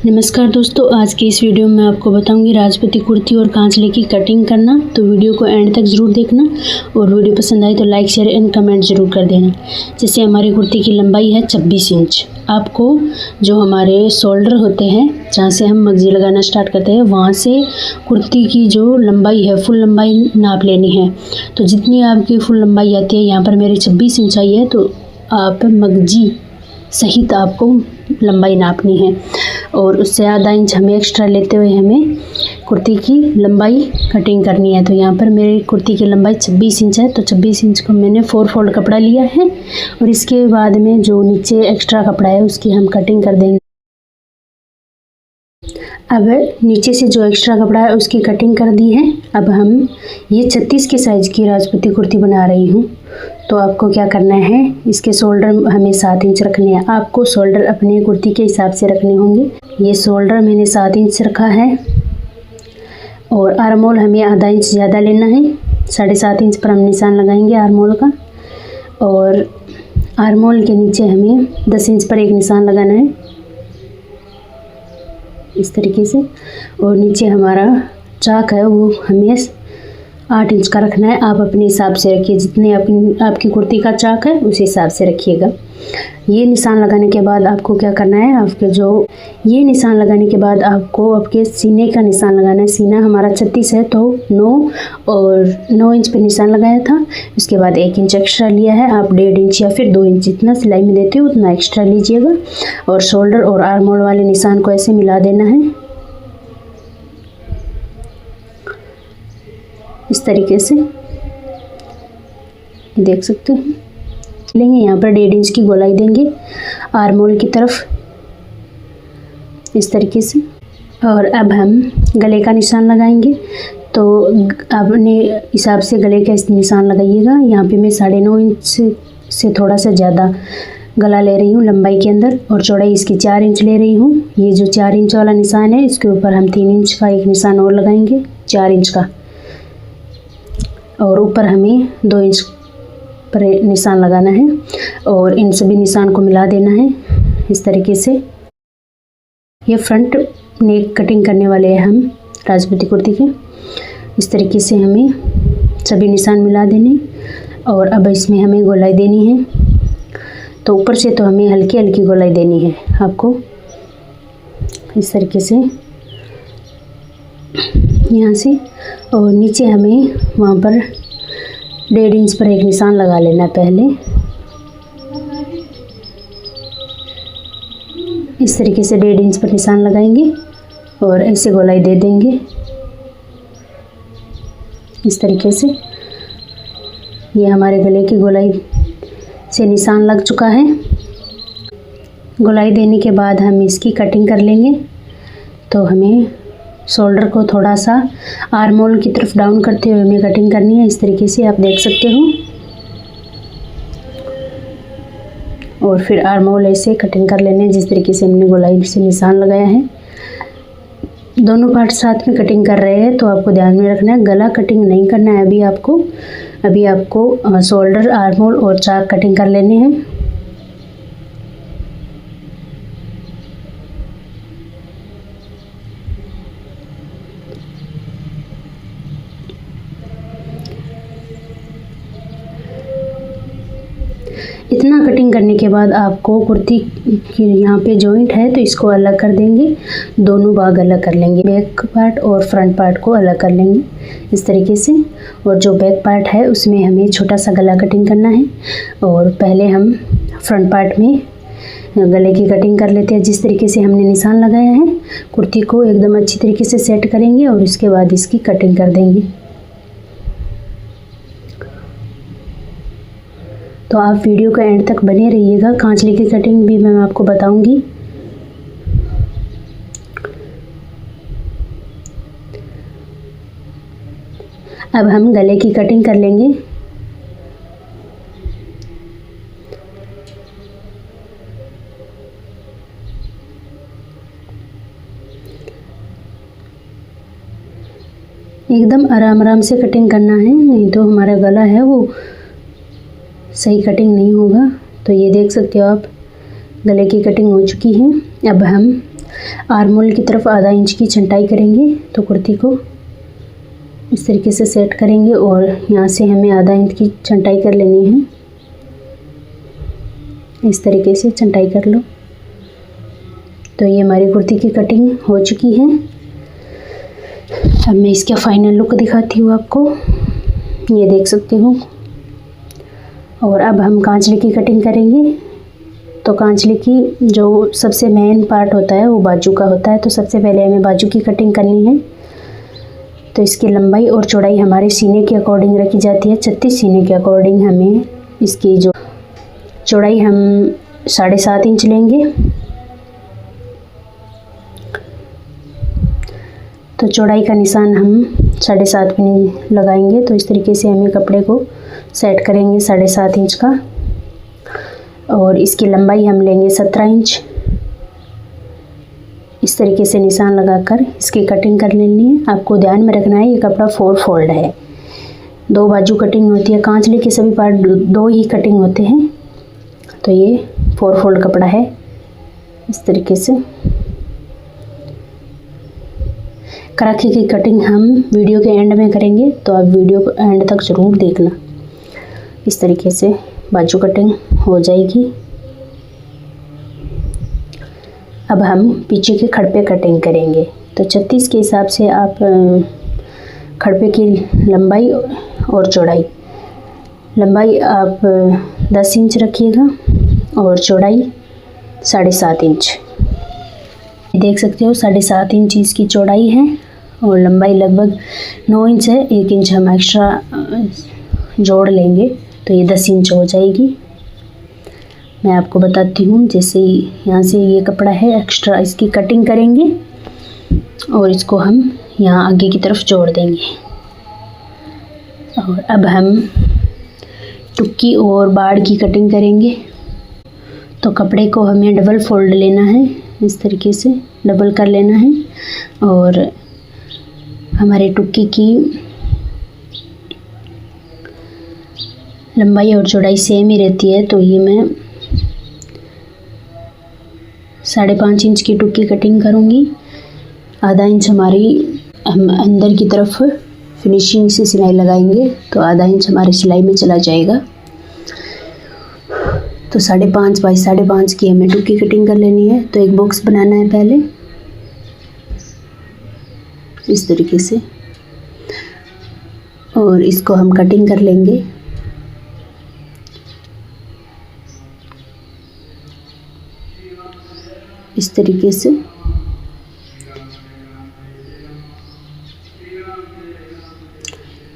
नमस्कार दोस्तों, आज की इस वीडियो में आपको बताऊंगी राजपूती कुर्ती और कांचले की कटिंग करना। तो वीडियो को एंड तक ज़रूर देखना और वीडियो पसंद आए तो लाइक शेयर एंड कमेंट ज़रूर कर देना। जैसे हमारी कुर्ती की लंबाई है 26 इंच। आपको जो हमारे शोल्डर होते हैं, जहाँ से हम मगजी लगाना स्टार्ट करते हैं, वहाँ से कुर्ती की जो लंबाई है फुल लंबाई नाप लेनी है। तो जितनी आपकी फुल लंबाई आती है, यहाँ पर मेरी 26 इंच आई है, तो आप मगजी सहित आपको लंबाई नापनी है और उससे आधा इंच हमें एक्स्ट्रा लेते हुए हमें कुर्ती की लंबाई कटिंग करनी है। तो यहाँ पर मेरी कुर्ती की लंबाई 26 इंच है, तो 26 इंच को मैंने 4 फोल्ड कपड़ा लिया है और इसके बाद में जो नीचे एक्स्ट्रा कपड़ा है उसकी हम कटिंग कर देंगे। अब नीचे से जो एक्स्ट्रा कपड़ा है उसकी कटिंग कर दी है। अब हम ये 36 के साइज़ की राजपूती कुर्ती बना रही हूँ। तो आपको क्या करना है, इसके शोल्डर हमें 7 इंच रखने हैं। आपको शोल्डर अपने कुर्ती के हिसाब से रखने होंगे। ये शोल्डर मैंने 7 इंच रखा है और आर्म होल हमें आधा इंच ज़्यादा लेना है। 7.5 इंच पर हम निशान लगाएंगे आर्म होल का और आर्म होल के नीचे हमें 10 इंच पर एक निशान लगाना है इस तरीके से। और नीचे हमारा चाक है वो हमें 8 इंच का रखना है। आप अपने हिसाब से रखिए, जितने आपकी कुर्ती का चाक है उस हिसाब से रखिएगा। ये निशान लगाने के बाद आपको क्या करना है, ये निशान लगाने के बाद आपको आपके सीने का निशान लगाना है। सीना हमारा 36 है तो 9 इंच पे निशान लगाया था। उसके बाद 1 इंच एक्स्ट्रा लिया है। आप 1.5 इंच या फिर 2 इंच जितना सिलाई में देते हो उतना एक्स्ट्रा लीजिएगा और शोल्डर और आर्म होल वाले निशान को ऐसे मिला देना है इस तरीके से। देख सकते हैं लेंगे यहाँ पर 1.5 इंच की गोलाई देंगे आर्म होल की तरफ इस तरीके से। और अब हम गले का निशान लगाएंगे। तो अपने हिसाब से गले का निशान लगाइएगा। यहाँ पे मैं 9.5 इंच से थोड़ा सा ज़्यादा गला ले रही हूँ लंबाई के अंदर और चौड़ाई इसकी 4 इंच ले रही हूँ। ये जो 4 इंच वाला निशान है इसके ऊपर हम 3 इंच का एक निशान और लगाएंगे 4 इंच का, और ऊपर हमें 2 इंच पर निशान लगाना है और इन सभी निशान को मिला देना है इस तरीके से। ये फ्रंट नेक कटिंग करने वाले हैं हम राजपूती कुर्ती के। इस तरीके से हमें सभी निशान मिला देने और अब इसमें हमें गोलाई देनी है। तो ऊपर से तो हमें हल्की हल्की गोलाई देनी है आपको इस तरीके से यहाँ से, और नीचे हमें वहाँ पर 1.5 इंच पर एक निशान लगा लेना है पहले इस तरीके से। 1.5 इंच पर निशान लगाएंगे और ऐसे गोलाई दे देंगे इस तरीके से। ये हमारे गले की गोलाई से निशान लग चुका है। गोलाई देने के बाद हम इसकी कटिंग कर लेंगे। तो हमें शोल्डर को थोड़ा सा आर्म होल की तरफ डाउन करते हुए हमें कटिंग करनी है इस तरीके से, आप देख सकते हो। और फिर आर्म होल ऐसे कटिंग कर लेने जिस तरीके से हमने गोलाई से निशान लगाया है। दोनों पार्ट साथ में कटिंग कर रहे हैं तो आपको ध्यान में रखना है गला कटिंग नहीं करना है। अभी आपको शोल्डर, आर्म होल और चाक कटिंग कर लेने हैं। इतना कटिंग करने के बाद आपको कुर्ती की यहाँ पे जॉइंट है तो इसको अलग कर देंगे। दोनों भाग अलग कर लेंगे, बैक पार्ट और फ्रंट पार्ट को अलग कर लेंगे इस तरीके से। और जो बैक पार्ट है उसमें हमें छोटा सा गला कटिंग करना है और पहले हम फ्रंट पार्ट में गले की कटिंग कर लेते हैं। जिस तरीके से हमने निशान लगाया है कुर्ती को एकदम अच्छी तरीके से सेट करेंगे और उसके बाद इसकी कटिंग कर देंगे। तो आप वीडियो का एंड तक बने रहिएगा। कांचले की कटिंग भी मैं आपको बताऊंगी। अब हम गले की कटिंग कर लेंगे। एकदम आराम से कटिंग करना है, नहीं तो हमारा गला है वो सही कटिंग नहीं होगा। तो ये देख सकते हो आप गले की कटिंग हो चुकी है। अब हम आर्म होल की तरफ आधा इंच की छंटाई करेंगे। तो कुर्ती को इस तरीके से सेट करेंगे और यहाँ से हमें आधा इंच की छंटाई कर लेनी है। इस तरीके से छंटाई कर लो। तो ये हमारी कुर्ती की कटिंग हो चुकी है। अब मैं इसका फाइनल लुक दिखाती हूँ आपको, ये देख सकते हो। और अब हम कांचले की कटिंग करेंगे। तो कांचले की जो सबसे मेन पार्ट होता है वो बाजू का होता है। तो सबसे पहले हमें बाजू की कटिंग करनी है। तो इसकी लंबाई और चौड़ाई हमारे सीने के अकॉर्डिंग रखी जाती है। 36 सीने के अकॉर्डिंग हमें इसकी जो चौड़ाई हम 7.5 इंच लेंगे। तो चौड़ाई का निशान हम 7.5 में लगाएंगे। तो इस तरीके से हमें कपड़े को सेट करेंगे 7.5 इंच का। और इसकी लंबाई हम लेंगे 17 इंच। इस तरीके से निशान लगाकर इसकी कटिंग कर लेनी है। आपको ध्यान में रखना है ये कपड़ा 4 फोल्ड है, 2 बाजू कटिंग होती है। कांचले के सभी पार्ट 2 ही कटिंग होते हैं। तो ये 4 फोल्ड कपड़ा है। इस तरीके से कराखी की कटिंग हम वीडियो के एंड में करेंगे, तो आप वीडियो को एंड तक ज़रूर देखना। इस तरीके से बाजू कटिंग हो जाएगी। अब हम पीछे के खड़पे कटिंग करेंगे। तो 36 के हिसाब से आप खड़पे की लंबाई और चौड़ाई, लंबाई आप 10 इंच रखिएगा और चौड़ाई 7.5 इंच। देख सकते हो 7.5 इंच इसकी चौड़ाई है और लंबाई लगभग 9 इंच है। 1 इंच हम एक्स्ट्रा जोड़ लेंगे तो ये 10 इंच हो जाएगी। मैं आपको बताती हूँ। जैसे यहाँ से ये कपड़ा है एक्स्ट्रा, इसकी कटिंग करेंगे और इसको हम यहाँ आगे की तरफ जोड़ देंगे। और अब हम टुक्की और बाड़ की कटिंग करेंगे। तो कपड़े को हमें डबल फोल्ड लेना है, इस तरीके से डबल कर लेना है। और हमारे टुक्की की लंबाई और चौड़ाई सेम ही रहती है। तो ये मैं 5.5 इंच की टुक्की कटिंग करूँगी। आधा इंच हमारी हम अंदर की तरफ फिनिशिंग से सिलाई लगाएंगे, तो आधा इंच हमारी सिलाई में चला जाएगा। तो 5.5 बाई 5.5 की हमें टुक्की कटिंग कर लेनी है। तो एक बॉक्स बनाना है पहले इस तरीके से, और इसको हम कटिंग कर लेंगे। इस तरीके से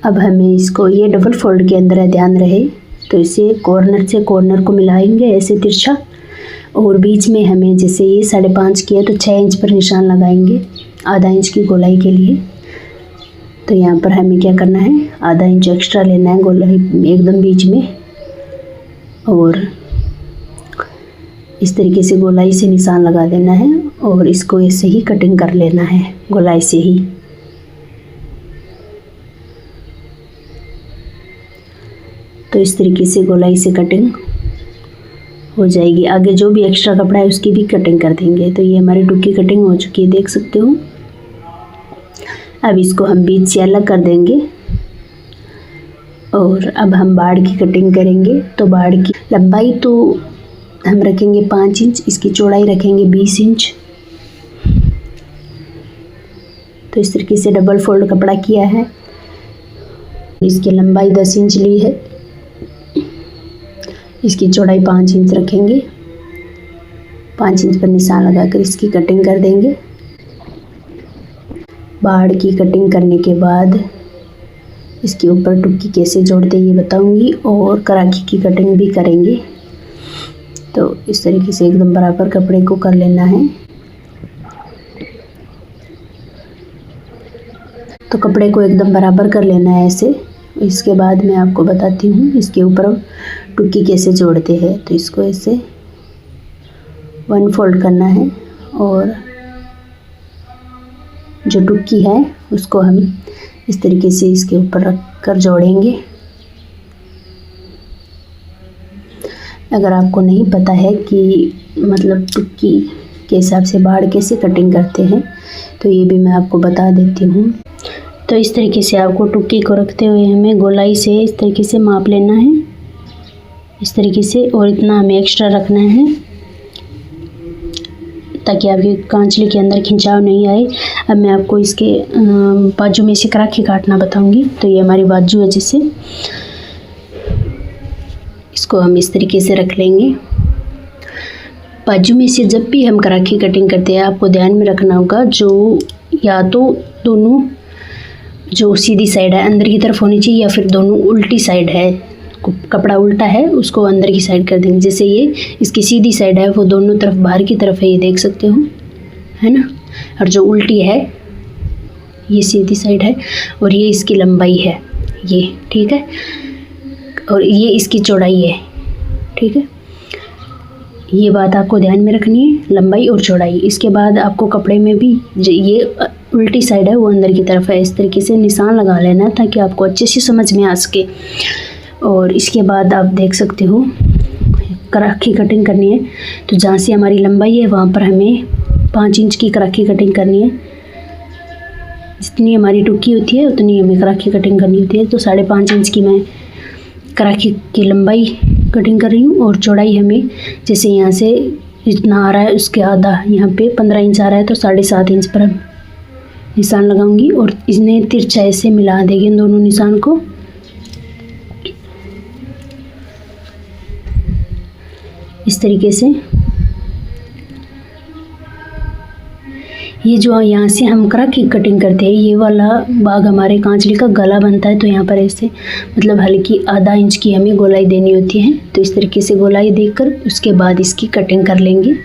अब हमें इसको, ये डबल फोल्ड के अंदर है, ध्यान रहे। तो इसे कॉर्नर से कॉर्नर को मिलाएंगे ऐसे तिरछा, और बीच में हमें जैसे ये 5.5 किया तो 6 इंच पर निशान लगाएंगे आधा इंच की गोलाई के लिए। तो यहाँ पर हमें क्या करना है, आधा इंच एक्स्ट्रा लेना है गोलाई एकदम बीच में, और इस तरीके से गोलाई से निशान लगा देना है और इसको ऐसे ही कटिंग कर लेना है गोलाई से ही। तो इस तरीके से गोलाई से कटिंग हो जाएगी। आगे जो भी एक्स्ट्रा कपड़ा है उसकी भी कटिंग कर देंगे। तो ये हमारी टुक्की कटिंग हो चुकी है, देख सकते हो। अब इसको हम बीच से अलग कर देंगे और अब हम बाड़ की कटिंग करेंगे। तो बाड़ की लंबाई तो हम रखेंगे 5 इंच, इसकी चौड़ाई रखेंगे 20 इंच। तो इस तरीके से डबल फोल्ड कपड़ा किया है। इसकी लंबाई 10 इंच ली है, इसकी चौड़ाई 5 इंच रखेंगे। 5 इंच पर निशान लगाकर इसकी कटिंग कर देंगे। बाड़ की कटिंग करने के बाद इसके ऊपर टुक्की कैसे जोड़ते ये बताऊंगी, और कराखी की कटिंग भी करेंगे। तो इस तरीके से एकदम बराबर कपड़े को कर लेना है। तो कपड़े को एकदम बराबर कर लेना है ऐसे। इसके बाद मैं आपको बताती हूँ इसके ऊपर टुक्की कैसे जोड़ते हैं। तो इसको ऐसे 1 फोल्ड करना है और जो टुक्की है उसको हम इस तरीके से इसके ऊपर रख कर जोड़ेंगे। अगर आपको नहीं पता है कि मतलब टुक्की के हिसाब से बाड़ के से कटिंग करते हैं, तो ये भी मैं आपको बता देती हूँ। तो इस तरीके से आपको टुक्की को रखते हुए हमें गोलाई से इस तरीके से माप लेना है, इस तरीके से, और इतना हमें एक्स्ट्रा रखना है ताकि आपके कांचले के अंदर खिंचाव नहीं आए। अब मैं आपको इसके बाजू में से कराखी काटना बताऊंगी। तो ये हमारी बाजू है, जिसे इसको हम इस तरीके से रख लेंगे। बाजू में से जब भी हम कराखी कटिंग करते हैं आपको ध्यान में रखना होगा, जो या तो दोनों जो सीधी साइड है अंदर की तरफ होनी चाहिए, या फिर दोनों उल्टी साइड है, कपड़ा उल्टा है उसको अंदर की साइड कर देंगे। जैसे ये इसकी सीधी साइड है वो दोनों तरफ बाहर की तरफ है, ये देख सकते हो, है ना। और जो उल्टी है ये सीधी साइड है, और ये इसकी लंबाई है ये, ठीक है, और ये इसकी चौड़ाई है, ठीक है। ये बात आपको ध्यान में रखनी है, लंबाई और चौड़ाई। इसके बाद आपको कपड़े में भी ये उल्टी साइड है वो अंदर की तरफ है, इस तरीके से निशान लगा लेना ताकि आपको अच्छे से समझ में आ सके। और इसके बाद आप देख सकते हो कराखी कटिंग करनी है, तो जहाँ से हमारी लंबाई है वहाँ पर हमें 5 इंच की कराखी कटिंग करनी है। जितनी हमारी टुक्की होती है उतनी हमें कराखी कटिंग करनी होती है। तो 5.5 इंच की मैं कराखी की लंबाई कटिंग कर रही हूँ, और चौड़ाई हमें जैसे यहाँ से जितना आ रहा है उसके आधा, यहाँ पे 15 इंच आ रहा है तो 7.5 इंच पर हम निशान लगाऊंगी, और इसने तिरछा ऐसे मिला देंगे इन दोनों निशान को। इस तरीके से ये जो यहाँ से हम कराखी कटिंग करते हैं ये वाला भाग हमारे कांचले का गला बनता है, तो यहाँ पर ऐसे मतलब हल्की आधा इंच की हमें गोलाई देनी होती है। तो इस तरीके से गोलाई देकर उसके बाद इसकी कटिंग कर लेंगे।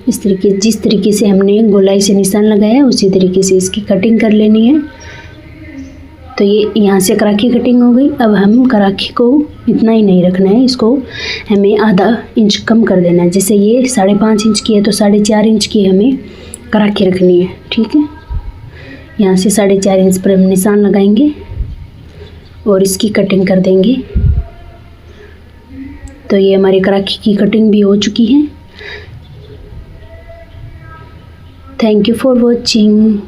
इस तरीके जिस तरीके से हमने गोलाई से निशान लगाया उसी तरीके से इसकी कटिंग कर लेनी है। तो ये यहाँ से कराखी कटिंग हो गई। अब हम कराखी को इतना ही नहीं रखना है, इसको हमें आधा इंच कम कर देना है। जैसे ये 5.5 इंच की है तो 4.5 इंच की हमें कराखी रखनी है, ठीक है। यहाँ से 4.5 इंच पर हम निशान लगाएंगे और इसकी कटिंग कर देंगे। तो ये हमारी कराखी की कटिंग भी हो चुकी है। Thank you for watching.